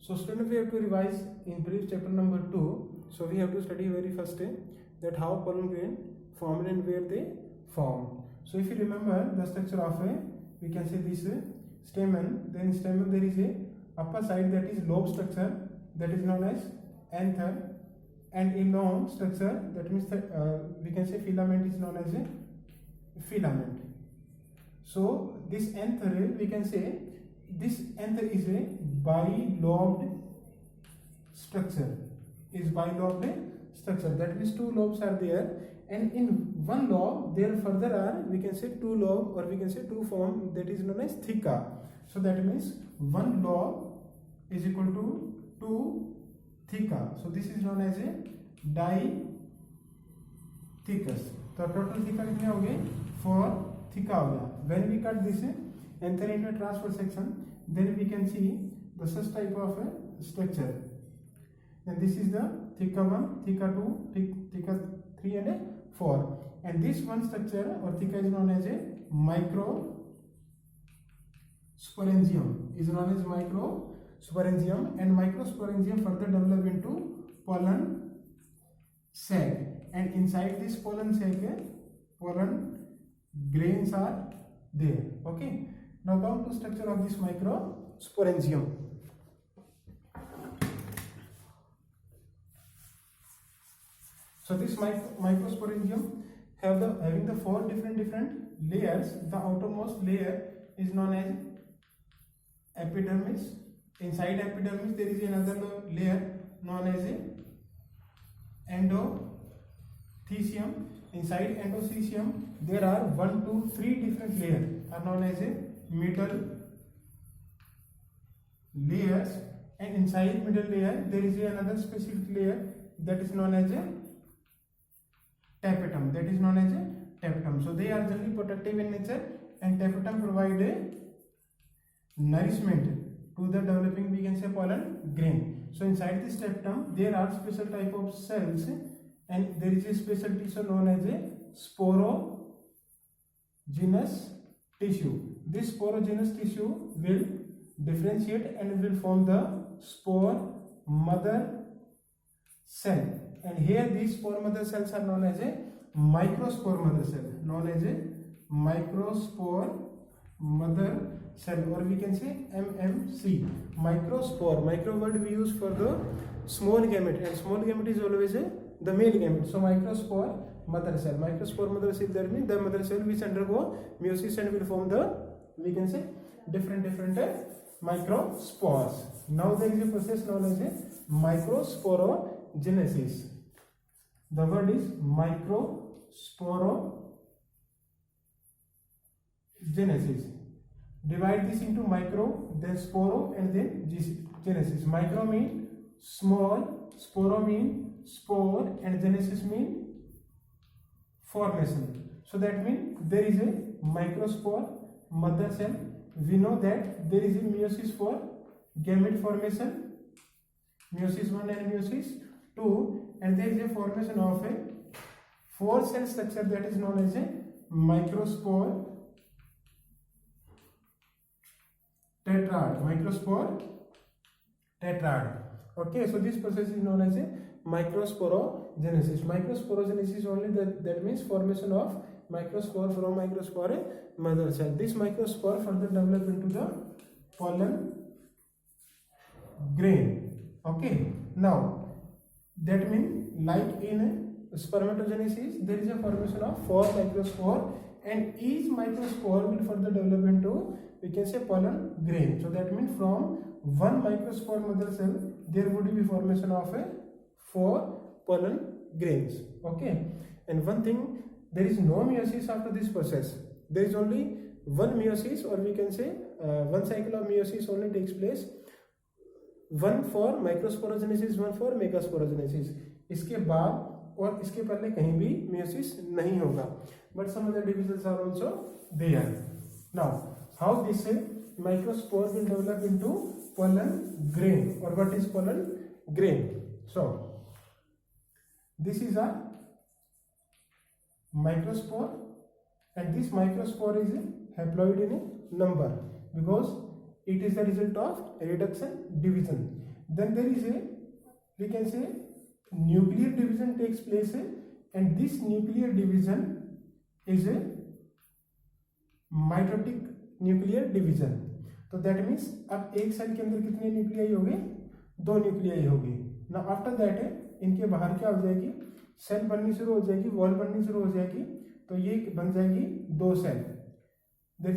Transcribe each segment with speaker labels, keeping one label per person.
Speaker 1: So student, we have to revise in brief chapter number 2. So we have to study very first that how pollen grain formed and where they form. So if you remember the structure of we can say this stamen, then stamen there is a upper side that is lobe structure, that is known as anther, and a long structure, that means that we can say filament, is known as a filament. So this anther, we can say this anther is a bilobed structure, that means two lobes are there, and in one lobe there further are, we can say, two lobe, or we can say two form, that is known as theca. So that means one lobe is equal to two theca. So this is known as a dithecus. तो total theca कितने हो गए? 4 theca हो गया. When we cut this anther into a transfer section, then we can see the such type of structure. And this is the theca 1, theca 2, theca 3 and 4. And this one structure or theca is known as a microsporangium. And microsporangium further develop into pollen sac. And inside this pollen sac, pollen grains are there. Okay. Now come to structure of this microsporangium. So this microsporangium having the 4 different layers. The outermost layer is known as epidermis. Inside epidermis there is another layer known as endothecium. Inside endothecium there are 1, 2, 3 different layers are known as middle layers, and inside middle layer there is another specific layer that is known as tapetum. So they are generally protective in nature, and tapetum provide a nourishment to the developing, we can say, pollen grain. So inside this tapetum there are special type of cells, and there is a special tissue known as a sporogenous tissue. This sporogenous tissue will differentiate and will form the spore mother cell. And here these spore mother cells are known as a microspore mother cell, or we can say MMC. Microspore, micro word we use for the small gamete, and small gamete is always the male gamete. So microspore mother cell, that means the mother cell which undergo meiosis and will form the, we can say, different microspores. Now there is a process known as microsporogenesis. The word is microsporogenesis. Divide this into micro, then sporo, and then genesis. Micro mean small, sporo mean spore, and genesis mean formation. So that means there is a microspore mother cell. We know that there is a meiosis for gamete formation, meiosis 1 and meiosis 2, and there is a formation of a 4 cell structure that is known as a microspore tetrad. Okay, so this process is known as a microsporogenesis. Microsporogenesis only, that means formation of microspore from microspore mother cell. This microspore further develop into the pollen grain. Okay, now that means like in spermatogenesis there is a formation of 4 microspore, and each microspore will further develop into, we can say, pollen grain. So that means from one microspore mother cell there would be formation of 4 pollen grains. Okay, and one thing, there is no meiosis after this process. There is only one meiosis, or we can say one cycle of meiosis only takes place, one for microsporogenesis, one for megasporogenesis. इसके बाद और इसके पहले कहीं भी meiosis नहीं होगा. But some other divisions are also there. Now, how this microspore will develop into pollen grain, or what is pollen grain? So this is a microspore, and this microspore is haploid in number because it is the result of reduction division. then there is a, we can say, nuclear division takes place, and this nuclear division is a mitotic nuclear division. तो that means अब एक cell के अंदर कितने nuclei होंगे, 2 nuclei होगी ना। After that इनके बाहर क्या हो जाएगी, सेल बननी शुरू हो जाएगी, वॉल बननी शुरू हो जाएगी, तो ये बन जाएगी 2 cell. There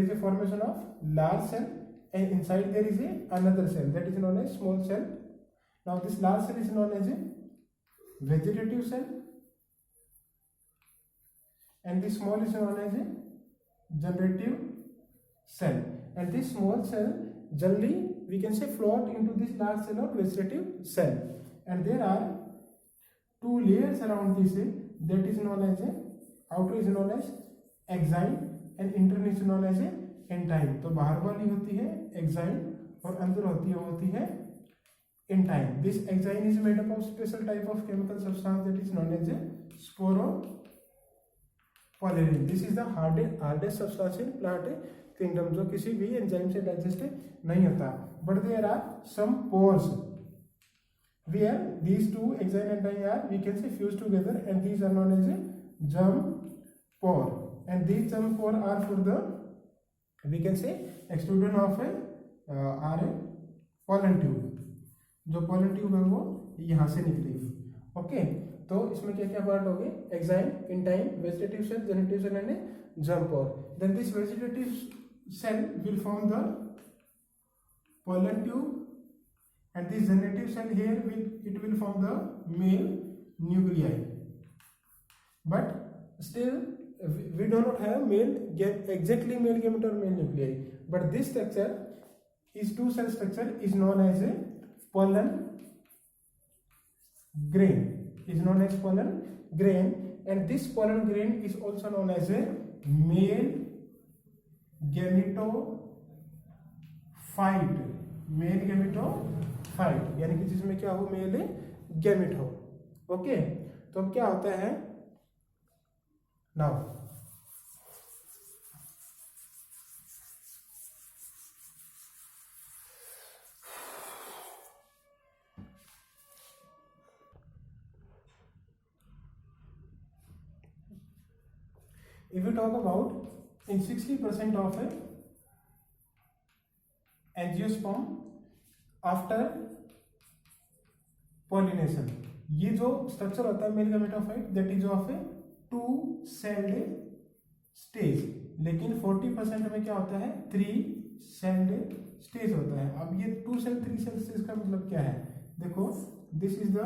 Speaker 1: is a formation of large cell and inside there is another cell that is known as small cell. Now this large cell is known as a vegetative cell and this small is known as a generative cell, and this small cell generally we can say float into this large cell or vegetative cell, and there are 2 layers around this, that is known as a outer is known as exine and internal is known as a एंटाइन। तो बाहर वाली होती है exine और अंदर होती है intine. This exine is made up of special type of chemical substance that is known as a sporopollenin. This is the hardest substance in plant kingdom, जो किसी भी एंजाइम से डाइजेस्ट नहीं होता। But there are some pores where these 2 exine and intine are we can say fuse together, and these are known as a germ pore, and these germ pore are for the we can say extrusion of a pollen tube। जो pollen tube है वो यहाँ से निकलेगी। Okay, तो इसमें क्या क्या पार्ट हो गए, exine, intine, vegetative cell, generative cell and germ pore. Then this vegetative cell will form the pollen tube and this generative cell here it will form the male nuclei, but still we do not have exactly male gamete or male nuclei, but this structure is 2 cell structure is known as a pollen grain, and this pollen grain is also known as a male gametophyte, यानी कि जिसमें क्या हो, male gamete हो। Okay, तो अब क्या होता है now, if we talk about in 60% of angiosperm after pollination, ये जो स्ट्रक्चर होता है male gametophyte that is of A 2 celled stage, लेकिन 40% में क्या होता है, 3 celled स्टेज होता है। अब ये 2 cell 3 cell स्टेज का मतलब क्या है, देखो दिस इज द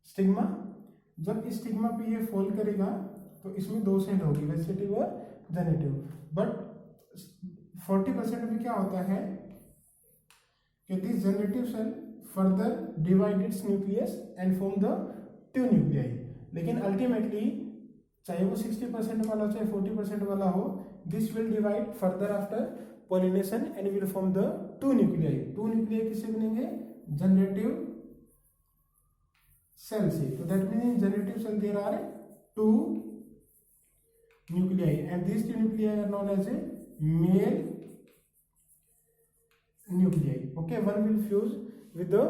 Speaker 1: स्टिग्मा। जब इस स्टिग्मा पे ये फॉल करेगा तो इसमें 2 सेल होगी, वेजिटेटिव और जेनेटिव। बट 40% में क्या होता है कि this generative cell further divide its nucleus and form the 2 nuclei. लेकिन अल्टीमेटली चाहे वो 60% वाला चाहे 40% वाला हो, this will divide further after pollination and will form the 2 nuclei. 2 nuclei किससे बनेंगे, जनरेटिव सेल से। तो that means generative cell there are 2 nuclei and this 2 nuclei are known as a male nuclei. Okay, one will fuse with the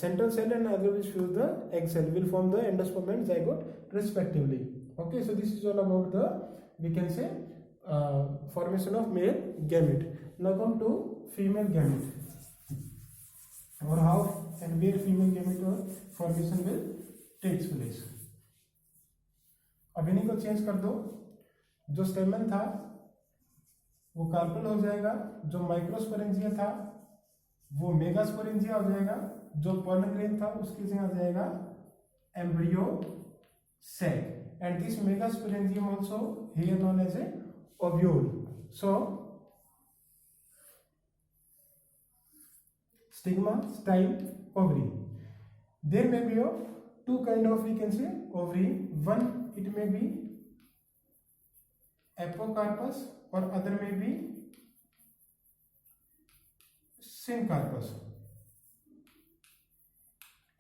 Speaker 1: central cell and other will fuse the egg cell, will form the endosperm and zygote respectively. Okay, so this is all about the, we can say, formation of male gamete. Now come to female gamete, or how and where female gamete or formation will takes place. अब इन्हीं को change कर दो, जो स्टेमन था वो carpel हो जाएगा, जो माइक्रोस्पोरेंजिया था वो मेगास्पोरेंजिया हो जाएगा, जो पोलन ग्रेन था उसकी जगह आ जाएगा embryo sac, and this megasporangium also here known as a ovule. So stigma, style, ovary. There may be 2 kind of, we can say, ovary. One, it may be apocarpus or other may be syncarpous.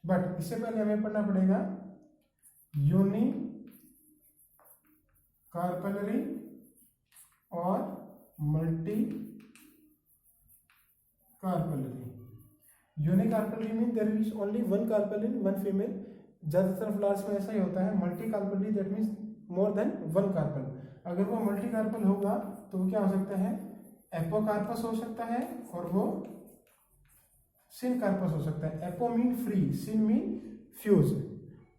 Speaker 1: But इससे पहले हमें पढ़ना पड़ेगा unicarpellary और multicarpellary. Unicarpellary mean there is only one carpel in one female. ज्यादातर flowers में ऐसा ही होता है। Multicarpellary that means more than one carpel. अगर वो मल्टी कार्पेल होगा तो वो क्या हो सकता है, एपोकार्पस हो सकता है और वो सिनकार्पस हो सकता है। एपो मीन फ्री, सिन मीन फ्यूज।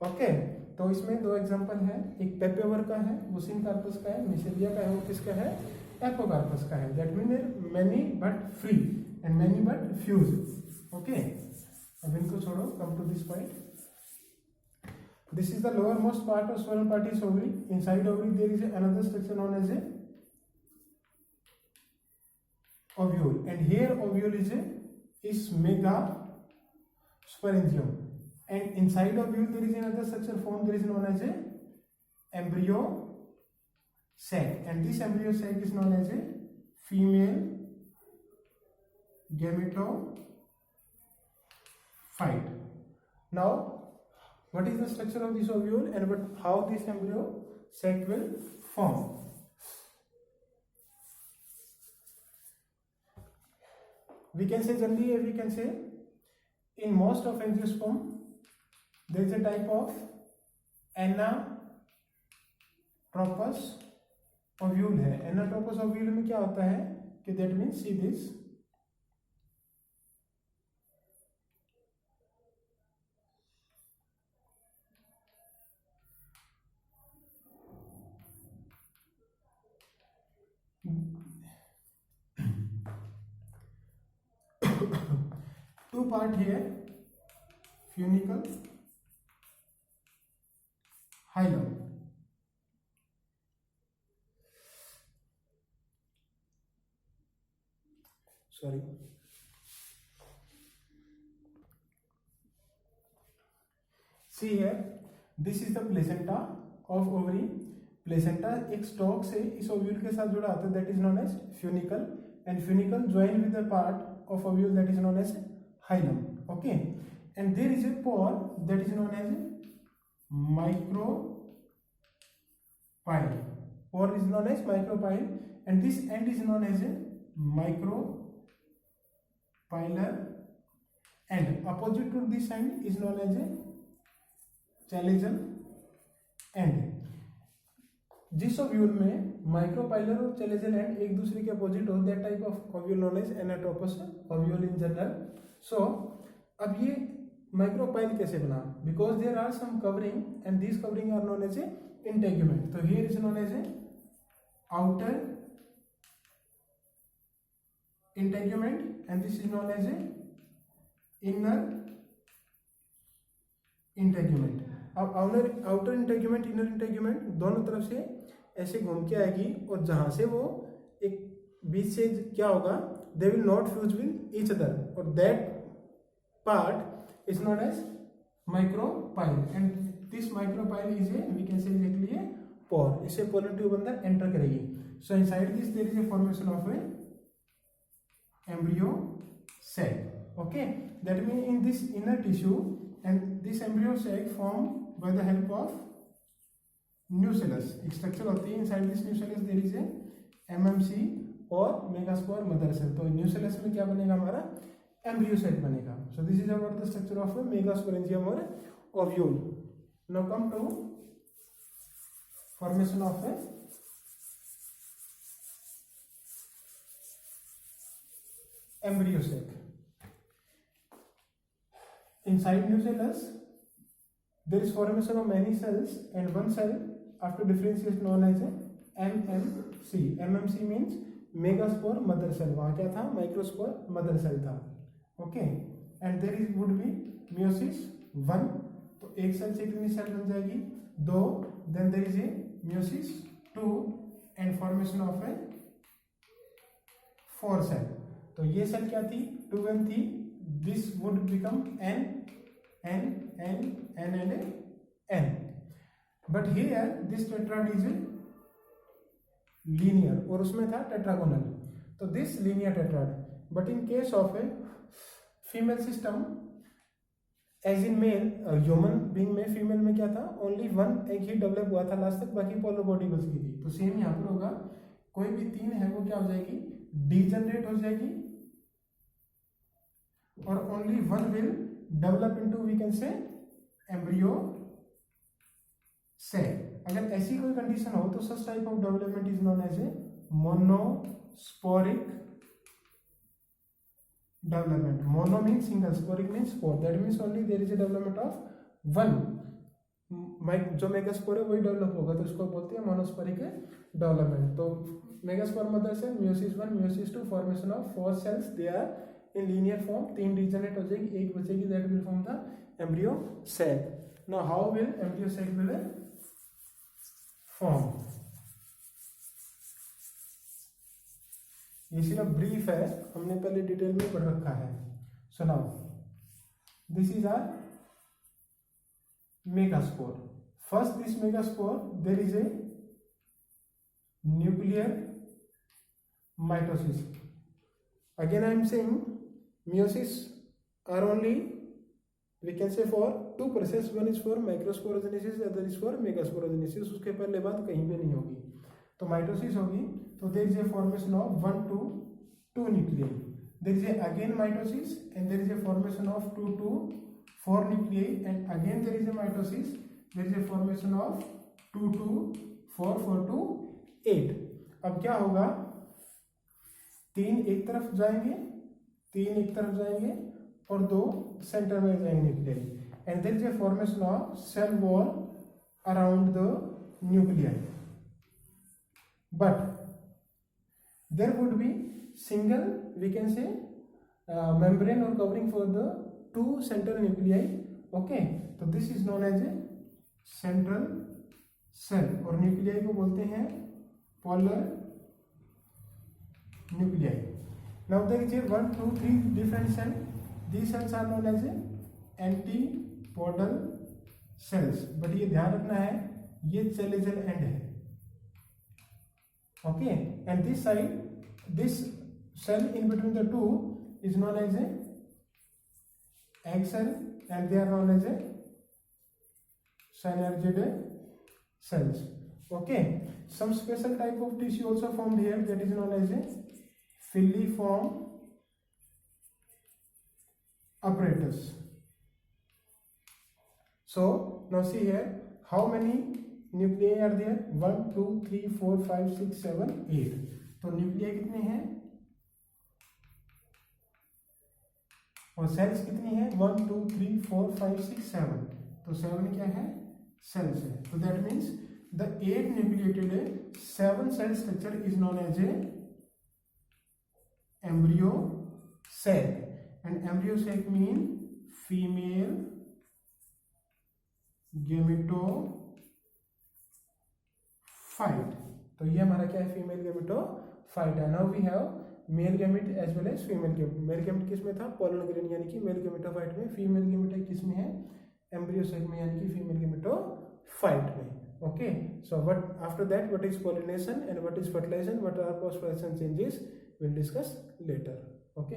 Speaker 1: ओके, तो इसमें दो एग्जांपल है, एक पेपेवर का है वो सिनकार्पस का है, मिसेलिया का है वो किसका है, एपोकार्पस का है। That mean many but free and many but fuse. Okay, अब इनको छोड़ो, come to this point. This is the lowermost part of sperm part is ovary. Inside ovary there is another structure known as a ovule, and here ovule is megasporangium, and inside ovule there is another structure formed, there is known as a embryo sac, and this embryo sac is known as a female gametophyte. Now what is the structure of this ovule and how this embryo sac will form? We can say generally, we can say in most of angiosperm there is a type of anatropous ovule है। anatropous ovule में क्या होता है कि that means see this, two part here, funicle, hilum. Sorry. See here, this is the placenta of ovary. Placenta एक stalk से इस ovule के साथ जुड़ा होता है, that is known as funicle, and funicle join with the part of ovule that is known as hilum. Okay, and there is a pore that is known as micropyle. Pore is known as micropyle, and this end is known as a micropylar, and opposite to this end is known as a chalazal end. जिस ovule में micropylar और chalazal end एक दूसरे के opposite हो, that type of ovule known as anatropous ovule in general. So अब ये micropyle कैसे बना, because there are some covering and this covering are known as a integument. तो here is known as a outer integument and this is known as a inner integument. अब outer integument inner integument दोनों तरफ से ऐसे घूम के आएगी, और जहां से वो एक बीच से क्या होगा, they will not fuse with each other, और that part is known as micropyle, and this micropyle is a we can say exactly a pore. इसे पोलर ट्यूब अंदर एंटर करेगी. So inside this there is a formation of a embryo cell. Okay, that mean in this inner tissue and this embryo sac formed by the help of nucellus. एक structure होती है, inside this nucellus there is a MMC और megaspore mother cell. तो nucellus में क्या बनेगा, हमारा embryo sac बनेगा. So this is about the structure of a megasporangium or ovule. Now come to formation of a embryo sac. Inside nucellus there is formation of many cells, and one cell after differentiation known as a MMC. MMC means megaspore mother cell. वहाँ क्या था, microspore mother cell था. Okay, and there is would be meiosis 1. तो एक cell से कितनी cell बन जाएगी, 2. Then there is a meiosis 2 and formation of a 4 cell. तो ये सेल क्या थी, 2 and 3. This would become N and N. But here this tetrad is linear, और उसमें था tetragonal. तो this linear tetrad. But in case of a female system, as in male, human being में female में क्या था, only one egg ही develop हुआ था लास्ट तक, बाकी पोलर बॉडी बच गई थी. तो सेम यहाँ पर होगा, कोई भी 3 है वो क्या हो जाएगी, डीजनरेट हो जाएगी, or only one will develop into, we can say, embryo cell. अगर ऐसी कोई कंडीशन हो तो such type of development is known as a monosporic development. Mono means single, sporic means spore. That means only there is a development of one. जो megaspore है वही develop होगा, तो इसको बोलते हैं मोनोस्पोरिक डेवलपमेंट. तो megaspore mother cell, meiosis 1, meiosis 2, formation of 4 cells, they are in linear form. 3 regenerate हो जाएगी, एक बचेगी, that will form the embryo cell. Now how will embryo cell will form? ये सिर्फ ब्रीफ है, हमने पहले डिटेल में पढ़ रखा है. So now this is our megaspore. First, this megaspore, there is a nuclear mitosis. Again I am saying meiosis are only, we can say, for two process. One is for microsporogenesis, the other is for megasporogenesis. उसके पहले बात कहीं पे नहीं होगी. तो mitosis होगी, तो there is a formation of 1 to 2 nuclei. There is a again mitosis and there is a formation of 2 to 4 nuclei, and again there is a mitosis, there is a formation of 2 to 4, 4 to 8. अब क्या होगा, 3 एक तरफ जाएंगे, 3 एक तरफ जाएंगे और 2 सेंटर में जाएंगे nuclei, and there is a formation of cell wall around the nuclei. But there would be single, we can say, membrane or covering for the 2 central nuclei. Okay, तो this is known as a central cell, और nuclei को बोलते हैं polar nuclei. Now there is a 1, 2, 3 different cells. These cells are known as a antipodal cells. But ये ध्यान रखना है, ये chelizal end है. Okay, and this side, this cell in between the two is known as a egg cell, and they are known as a synergid cells. Okay, some special type of tissue also formed here, that is known as a filiform apparatus. So now see here, how many nuclei are there? 1, 2, 3, 4, 5, 6, 7, 8. तो nuclei कितने हैं और sales कितनी है? 1, 2, 3, 4, 5, 6, 7. तो 7 क्या है? Cells है. तो that means the 8 nucleated 7 cell structure is known as a embryo cell, and embryo cell mean female gametophyte. तो ये हमारा क्या है? फीमेल गेमेटोफाइट है. Now we have male gamete as well as female gamete. Male gamete किस में था? Pollen grain, यानी कि मेल गैमेटोफाइट में. फीमेल गैमेट किस में है? एम्ब्रियो सेल में, यानी कि फीमेल गैमेटोफाइट में. Okay, so what after that, what is pollination and what is fertilisation, what are post fertilisation changes, will discuss later. Okay.